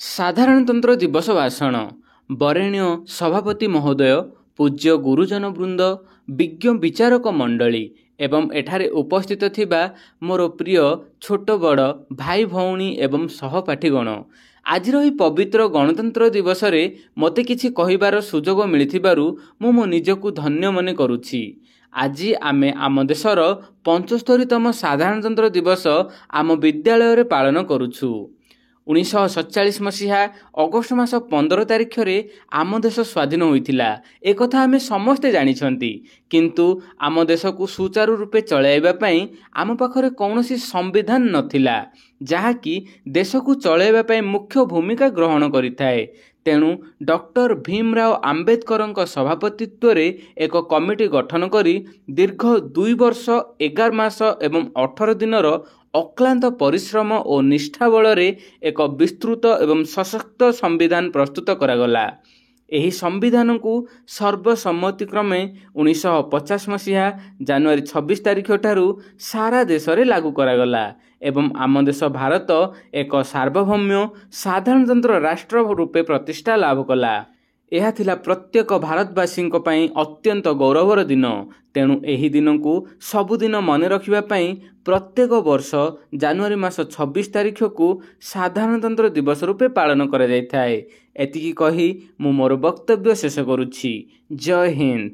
ସାଧାରଣତନ୍ତ୍ର ଦିବସ ଭାଷଣ। ବରେଣ୍ୟ ସଭାପତି ମହୋଦୟ, ପୂଜ୍ୟ ଗୁରୁଜନ ବୃନ୍ଦ, ବିଜ୍ଞ ବିଚାରକ ମଣ୍ଡଳୀ ଏବଂ ଏଠାରେ ଉପସ୍ଥିତ ଥିବା ମୋର ପ୍ରିୟ ଛୋଟ ବଡ଼ ଭାଇ ଭଉଣୀ ଏବଂ ସହପାଠୀଗଣ, ଆଜିର ଏହି ପବିତ୍ର ଗଣତନ୍ତ୍ର ଦିବସରେ ମୋତେ କିଛି କହିବାର ସୁଯୋଗ ମିଳିଥିବାରୁ ମୁଁ ମୋ ନିଜକୁ ଧନ୍ୟ ମନେ କରୁଛି। ଆଜି ଆମେ ଆମ ଦେଶର 75ତମ ସାଧାରଣତନ୍ତ୍ର ଦିବସ ଆମ ବିଦ୍ୟାଳୟରେ ପାଳନ କରୁଛୁ। 1947 ମସିହା ଅଗଷ୍ଟ ମାସ 15 ତାରିଖରେ ଆମ ଦେଶ ସ୍ୱାଧୀନ ହୋଇଥିଲା, ଏକଥା ଆମେ ସମସ୍ତେ ଜାଣିଛନ୍ତି। କିନ୍ତୁ ଆମ ଦେଶକୁ ସୁଚାରୁ ରୂପେ ଚଳାଇବା ପାଇଁ ଆମ ପାଖରେ କୌଣସି ସମ୍ବିଧାନ ନଥିଲା, ଯାହାକି ଦେଶକୁ ଚଳାଇବା ପାଇଁ ମୁଖ୍ୟ ଭୂମିକା ଗ୍ରହଣ କରିଥାଏ। ତେଣୁ ଡକ୍ଟର ଭୀମରାଓ ଆମ୍ବେଦକରଙ୍କ ସଭାପତିତ୍ୱରେ ଏକ କମିଟି ଗଠନ କରି ଦୀର୍ଘ 2 ବର୍ଷ 11 ମାସ ଏବଂ 18 ଦିନର ଅକ୍ଲାନ୍ତ ପରିଶ୍ରମ ଓ ନିଷ୍ଠା ବଳରେ ଏକ ବିସ୍ତୃତ ଏବଂ ସଶକ୍ତ ସମ୍ବିଧାନ ପ୍ରସ୍ତୁତ କରାଗଲା। ଏହି ସମ୍ବିଧାନକୁ ସର୍ବସମ୍ମତିକ୍ରମେ 1950 ମସିହା ଜାନୁଆରୀ 26 ତାରିଖ ଠାରୁ ସାରା ଦେଶରେ ଲାଗୁ କରାଗଲା ଏବଂ ଆମ ଦେଶ ଭାରତ ଏକ ସାର୍ବଭୌମ ସାଧାରଣତନ୍ତ୍ର ରାଷ୍ଟ୍ର ରୂପେ ପ୍ରତିଷ୍ଠା ଲାଭ କଲା। ଏହା ଥିଲା ପ୍ରତ୍ୟେକ ଭାରତବାସୀଙ୍କ ପାଇଁ ଅତ୍ୟନ୍ତ ଗୌରବର ଦିନ। ତେଣୁ ଏହି ଦିନକୁ ସବୁଦିନ ମନେ ରଖିବା ପାଇଁ ପ୍ରତ୍ୟେକ ବର୍ଷ ଜାନୁଆରୀ ମାସ 26 ତାରିଖକୁ ସାଧାରଣତନ୍ତ୍ର ଦିବସ ରୂପେ ପାଳନ କରାଯାଇଥାଏ। ଏତିକି କହି ମୁଁ ମୋର ବକ୍ତବ୍ୟ ଶେଷ କରୁଛି। ଜୟ ହିନ୍ଦ।